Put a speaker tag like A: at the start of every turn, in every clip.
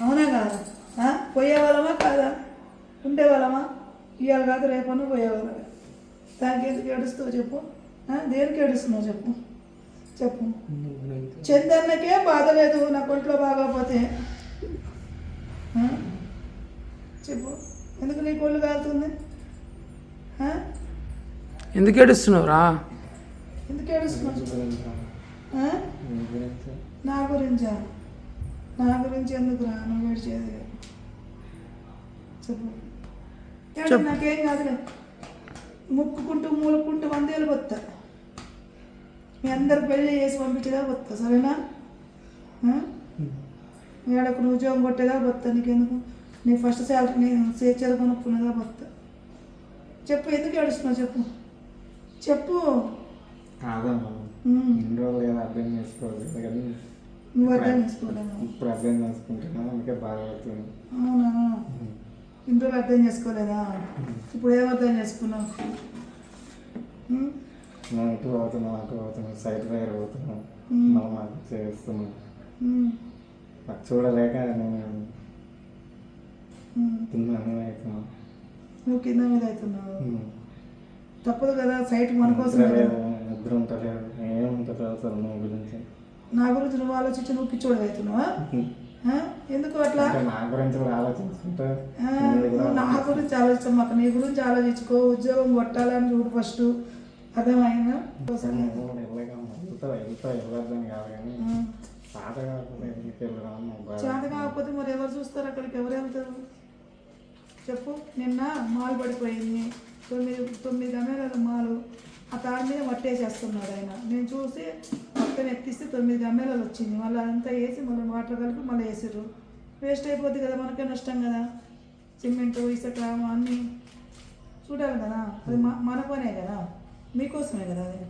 A: అవునా కాదా? పోయేవాళ్ళమా కాదా? ఉండేవాళ్ళమా? ఇవాళ కాదు రేపన్నా పోయేవాళ్ళమే. దానికి ఎందుకు ఏడుస్తావు చెప్పు? దేనికి ఏడుస్తున్నావు చెప్పు? చెప్పు. చందన్నకే బాధ లేదు నా ఒంట్లో బాగోకపోతే. చెప్పు, ఎందుకు నీ ఒళ్ళు కాలుతుంది?
B: ఎందుకు ఏడుస్తున్నావు రా?
A: ఎందుకు ఏడుస్తున్నావు? నా గురించా? నా గురించి ఎందుకు రా నువ్వు ఏడ్చేది? చెప్పు. నాకేం కాదులే, ముక్కుకుంటూ మూలుకుంటూ 100 ఏళ్ళు వస్తా. మీ అందరు పెళ్ళి చేసి పంపించేదా వస్తా, సరేనా? ఏడకు నువ్వు ఉద్యోగం కొట్టేదా వస్తా. నీకెందుకు? నీ ఫస్ట్ శాలరీ నేను చేర్చేది కొనుక్కున్నదా వస్తా. చెప్పు, ఎందుకు ఏడుస్తున్నావు చెప్పు? చెప్పు.
C: అర్థం చేసుకోవాలి కానీ
A: నువ్వు అర్థం చేసుకోలేవు.
C: ఇప్పుడు అర్థం చేసుకుంటున్నా, అందుకే బాధపడుతుంది.
A: అవునా? ఇన్ని రోజులు అర్థం చేసుకోలేదా? ఇప్పుడు ఏం అర్థం చేసుకున్నావు?
C: నేను ఇటు పోతున్నాం, అటు పోతున్నాం, సైట్ దగ్గర పోతున్నాం, మనం అది చేస్తున్నాం. నాకు చూడలేక నేను కింద అవుతున్నాను.
A: నువ్వు కింద మీద అవుతున్నావు. తప్పదు కదా, సైట్ మన కోసం.
C: నిద్ర ఉంటలేదు, ఏముంటుంది అసలు నువ్వు గురించి.
A: నా గురించి నువ్వు ఆలోచించి నువ్వు పిచ్చోడు అవుతున్నావా? ఎందుకు అట్లా?
C: నా గురించి కూడా ఆలోచించుకుంటా.
A: నా గురించి ఆలోచించు, మాకు నీ గురించి ఆలోచించుకో. ఉద్యోగం కొట్టాలని చూడు ఫస్ట్, అర్థమైందా?
C: వెళ్ళొద్దని కాదు కానీ
A: చేత కాకపోతే మరి ఎవరు చూస్తారు అక్కడికి? ఎవరు వెళ్తారు చెప్పు? నిన్న మాల్ పడిపోయింది, 9 గమేళాల మాలు. ఆ తాడి మీద మట్టేసేస్తున్నాడు ఆయన. నేను చూసి మొత్తం ఎత్తిస్తే 9 గమేళాలు వచ్చింది. మళ్ళీ అంతా వేసి మళ్ళీ వాటర్ కలిపి మళ్ళీ వేసిర్రు. వేస్ట్ అయిపోద్ది కదా, మనకే నష్టం కదా. సిమెంటు ఇసుక అన్నీ చూడాలి కదా. అది మన పనే కదా, మీకోసమే కదా. అది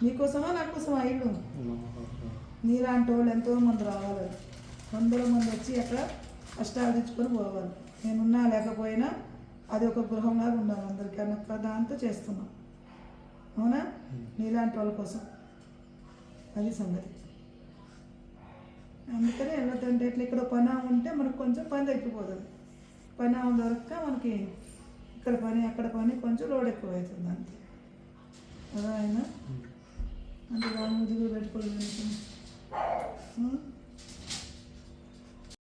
A: మీకోసమా నా కోసమా? ఇల్లు నీలాంటి వాళ్ళు ఎంతోమంది రావాలి, 100 మంది వచ్చి అక్కడ కష్టాలు తెచ్చుకొని పోవాలి. నేనున్నా లేకపోయినా అది ఒక గృహంలాగా ఉండాలి అందరికీ అన్న దాంతో చేస్తున్నాం. అవునా? నీలాంటి వాళ్ళ కోసం అది సంగతి. అందుకని వెళ్ళొద్దంటే ఇట్లా ఇక్కడ పని ఉంటే మనకు కొంచెం పని తగ్గిపోతుంది. పని దొరక్క మనకి ఇక్కడ పని అక్కడ పని కొంచెం లోడ్ ఎక్కువ అవుతుంది అంతే కదా. అయినా అంటే వాళ్ళు ముదుగు పెట్టుకోలేదు.